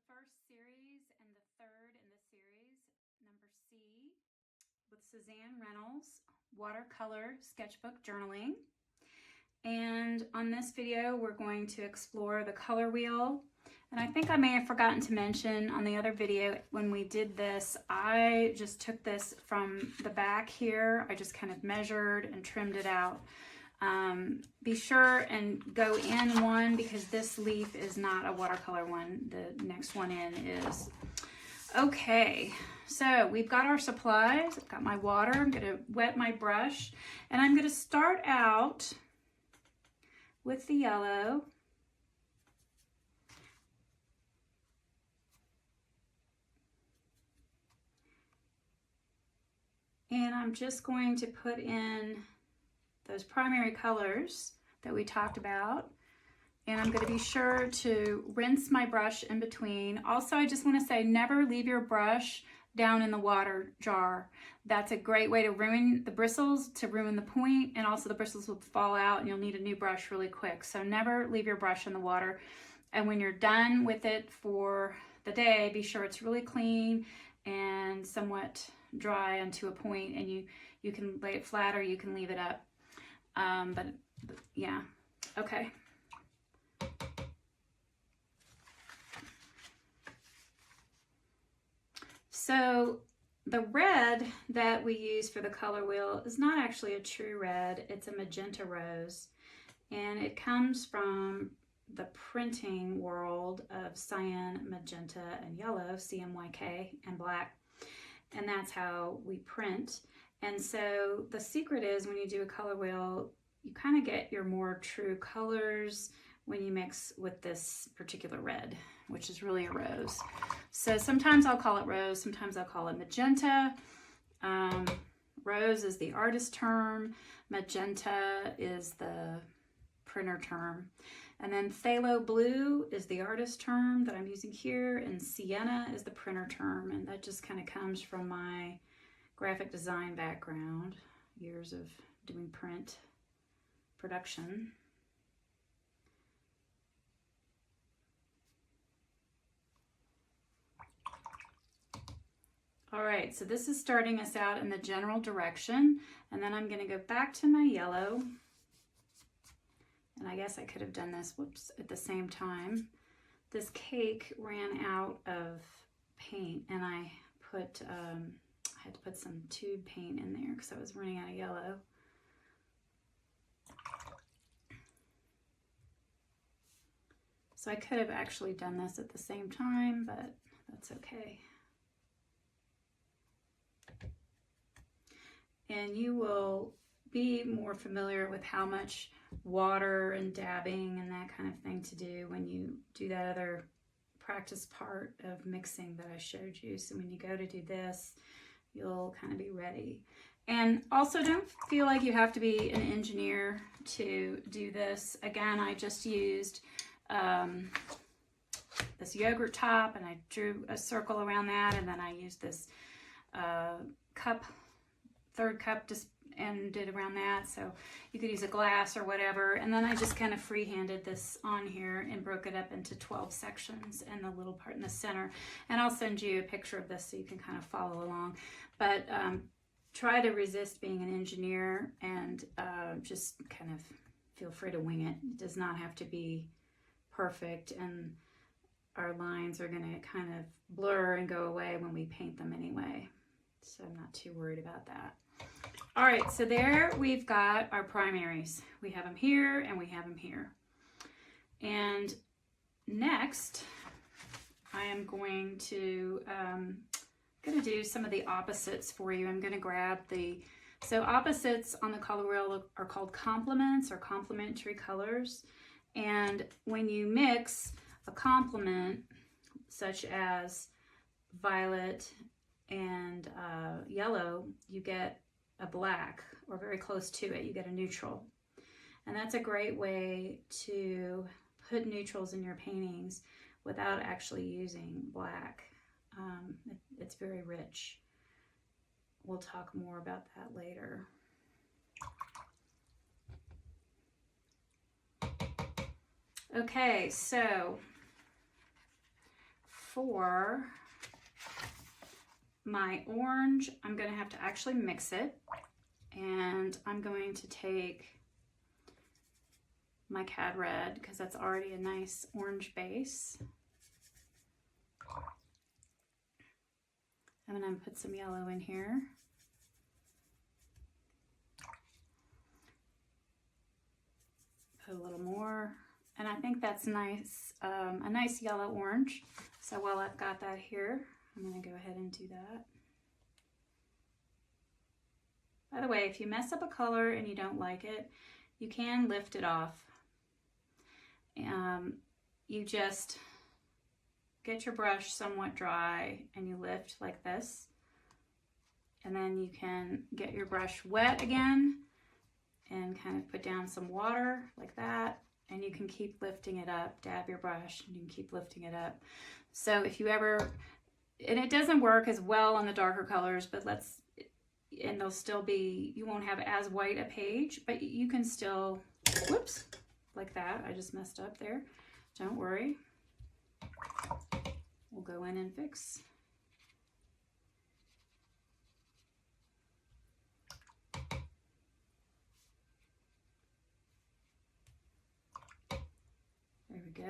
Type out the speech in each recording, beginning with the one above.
first series and the third in the series, number C, with StudioZanne Reynolds, Watercolor Sketchbook Journaling. And on this video, we're going to explore the color wheel. And I think I may have forgotten to mention on the other video when we did this, I just took this from the back here. I just kind of measured and trimmed it out. Be sure and go in one because this leaf is not a watercolor one. The next one in is. Okay, so we've got our supplies. I've got my water. I'm going to wet my brush and I'm going to start out with the yellow. And I'm just going to put in those primary colors that we talked about. And I'm going to be sure to rinse my brush in between. Also, I just want to say, never leave your brush down in the water jar. That's a great way to ruin the bristles, to ruin the point, and also the bristles will fall out and you'll need a new brush really quick. So never leave your brush in the water. And when you're done with it for the day, be sure it's really clean and somewhat dry onto a point, and you can lay it flat or you can leave it up. But yeah, okay. So the red that we use for the color wheel is not actually a true red, it's a magenta rose. And it comes from the printing world of cyan, magenta, and yellow, CMYK, and black. And that's how we print. And so the secret is when you do a color wheel, you kind of get your more true colors when you mix with this particular red, which is really a rose. So sometimes I'll call it rose, sometimes I'll call it magenta. Rose is the artist term, magenta is the printer term. And then phthalo blue is the artist term that I'm using here, and sienna is the printer term, and that just kind of comes from my graphic design background, years of doing print production. All right, so this is starting us out in the general direction, and then I'm going to go back to my yellow. And I guess I could have done this, whoops, at the same time. This cake ran out of paint, and I put, I had to put some tube paint in there because I was running out of yellow. So I could have actually done this at the same time, but that's okay. And you will be more familiar with how much water and dabbing and that kind of thing to do when you do that other practice part of mixing that I showed you. So when you go to do this, you'll kind of be ready. And also don't feel like you have to be an engineer to do this. Again, I just used this yogurt top and I drew a circle around that, and then I used this cup, third cup, just and did around that. So you could use a glass or whatever. And then I just kind of freehanded this on here and broke it up into 12 sections and the little part in the center. And I'll send you a picture of this so you can kind of follow along. But try to resist being an engineer and just kind of feel free to wing it. It does not have to be perfect, and our lines are going to kind of blur and go away when we paint them anyway. So I'm not too worried about that. All right, so there we've got our primaries. We have them here and we have them here. And next, I am going to do some of the opposites for you. I'm going to grab so opposites on the color wheel are called complements or complementary colors. And when you mix a complement, such as violet and yellow, you get a black, or very close to it, you get a neutral. And that's a great way to put neutrals in your paintings without actually using black. It's very rich. We'll talk more about that later. Okay, so for my orange, I'm going to have to actually mix it. And I'm going to take my Cad Red because that's already a nice orange base. I'm going to put some yellow in here. Put a little more. And I think that's nice, a nice yellow orange. So while I've got that here, I'm going to go ahead and do that. By the way, if you mess up a color and you don't like it, you can lift it off. You just get your brush somewhat dry and you lift like this. And then you can get your brush wet again and kind of put down some water like that. And you can keep lifting it up, dab your brush, and you can keep lifting it up. So if you ever, and it doesn't work as well on the darker colors, but and they'll still be, you won't have as white a page, but you can still, whoops, like that. I just messed up there. Don't worry. We'll go in and fix. There we go.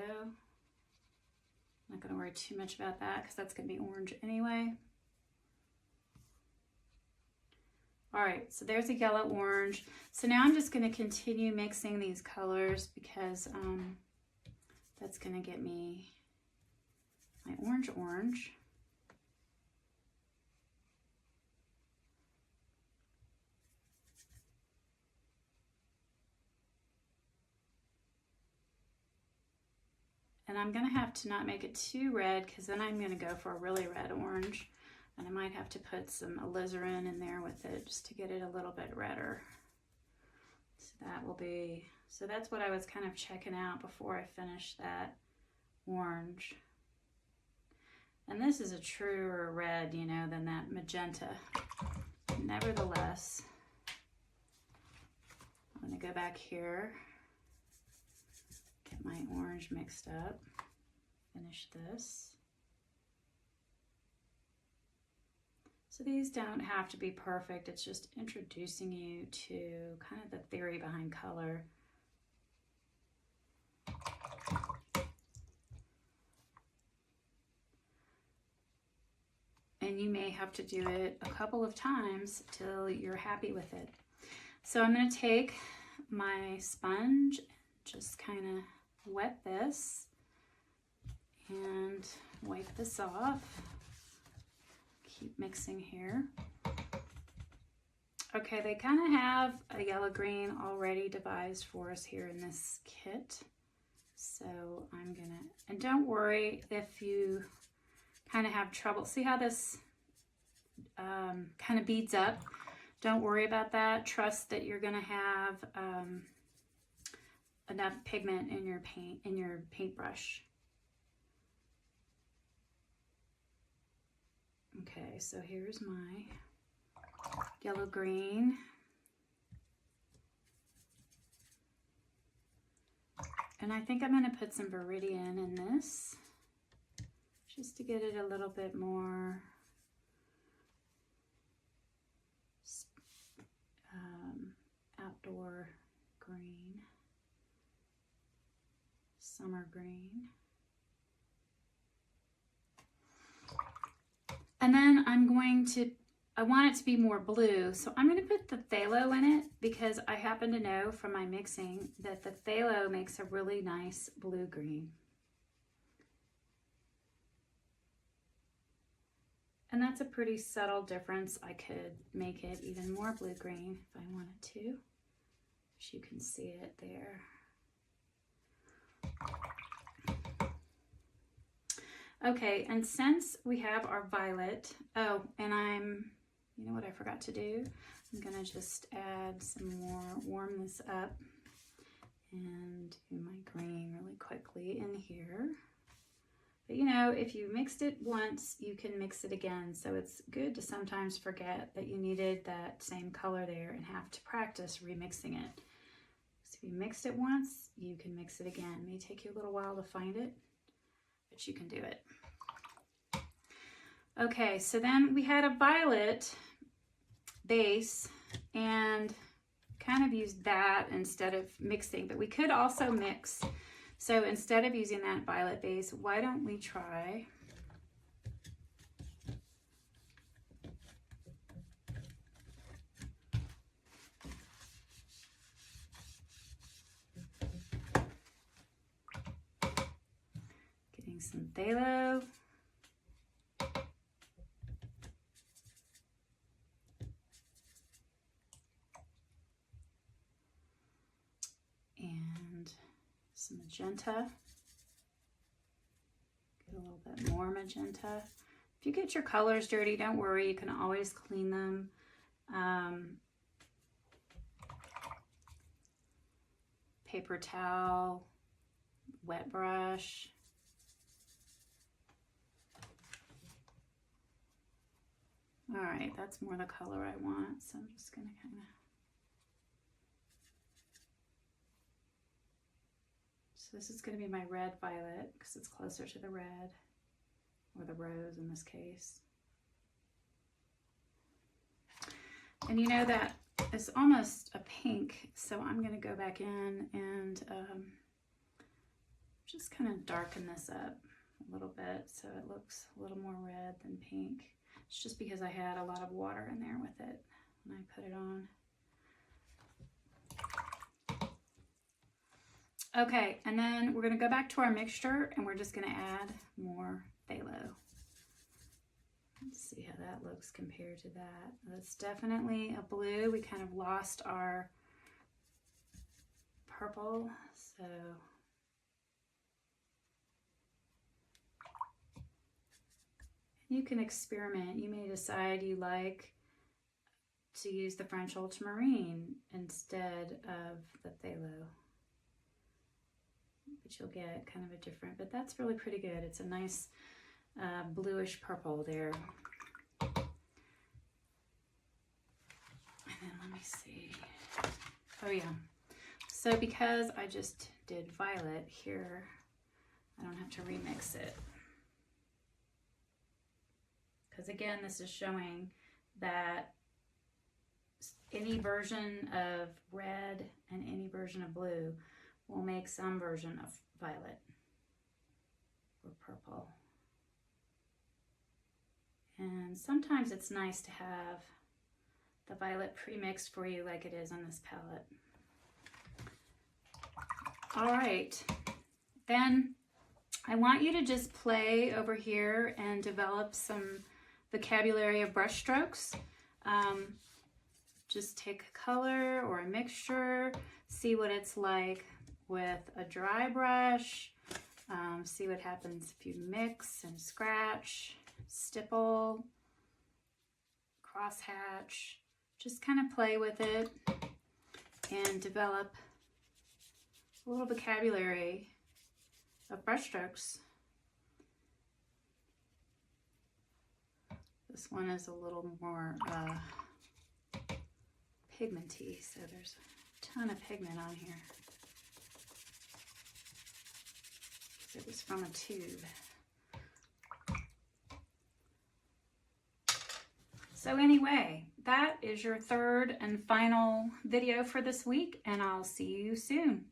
Not going to worry too much about that because that's going to be orange anyway. All right, so there's a yellow orange. So now I'm just going to continue mixing these colors because that's going to get me my orange. And I'm going to have to not make it too red because then I'm going to go for a really red orange. And I might have to put some alizarin in there with it just to get it a little bit redder. So that will be, so that's what I was kind of checking out before I finished that orange. And this is a truer red, you know, than that magenta. Nevertheless, I'm going to go back here, get my orange mixed up, finish this. So these don't have to be perfect, it's just introducing you to kind of the theory behind color. And you may have to do it a couple of times till you're happy with it. So I'm going to take my sponge, just kind of wet this and wipe this off. Keep mixing here. Okay, they kind of have a yellow green already devised for us here in this kit. So I'm gonna, and don't worry if you kind of have trouble. See how this kind of beads up? Don't worry about that. Trust that you're gonna have enough pigment in your paintbrush. Okay, so here's my yellow green. And I think I'm going to put some Viridian in this just to get it a little bit more outdoor green, summer green. And then I want it to be more blue, so I'm going to put the phthalo in it because I happen to know from my mixing that the phthalo makes a really nice blue-green. And that's a pretty subtle difference. I could make it even more blue-green if I wanted to, as you can see it there. Okay, and since we have our violet, oh, and you know what I forgot to do? I'm gonna just add some more, warm this up, and do my green really quickly in here. But you know, if you mixed it once, you can mix it again. So it's good to sometimes forget that you needed that same color there and have to practice remixing it. So if you mixed it once, you can mix it again. It may take you a little while to find it, but you can do it. Okay, so then we had a violet base and kind of used that instead of mixing, but we could also mix. So instead of using that violet base, why don't we try getting some phthalo. And some magenta. Get a little bit more magenta. If you get your colors dirty, don't worry, you can always clean them. Paper towel, wet brush. All right, that's more the color I want, so I'm just gonna kind of. So this is gonna be my red violet because it's closer to the red, or the rose in this case. And you know that it's almost a pink, so I'm gonna go back in and just kind of darken this up a little bit so it looks a little more red than pink. It's just because I had a lot of water in there with it when I put it on. Okay, and then we're gonna go back to our mixture and we're just gonna add more phthalo. Let's see how that looks compared to that. That's definitely a blue. We kind of lost our purple, so you can experiment. You may decide you like to use the French ultramarine instead of the phthalo. But you'll get kind of a different, but that's really pretty good. It's a nice bluish purple there. And then let me see. Oh yeah. So because I just did violet here, I don't have to remix it. Because again, this is showing that any version of red and any version of blue will make some version of violet or purple. And sometimes it's nice to have the violet pre-mixed for you like it is on this palette. All right, then I want you to just play over here and develop some vocabulary of brush strokes. Just take a color or a mixture, see what it's like with a dry brush, see what happens if you mix and scratch, stipple, crosshatch. Just kind of play with it and develop a little vocabulary of brush strokes. This one is a little more pigmenty, so there's a ton of pigment on here. It was from a tube. So anyway, that is your third and final video for this week, and I'll see you soon.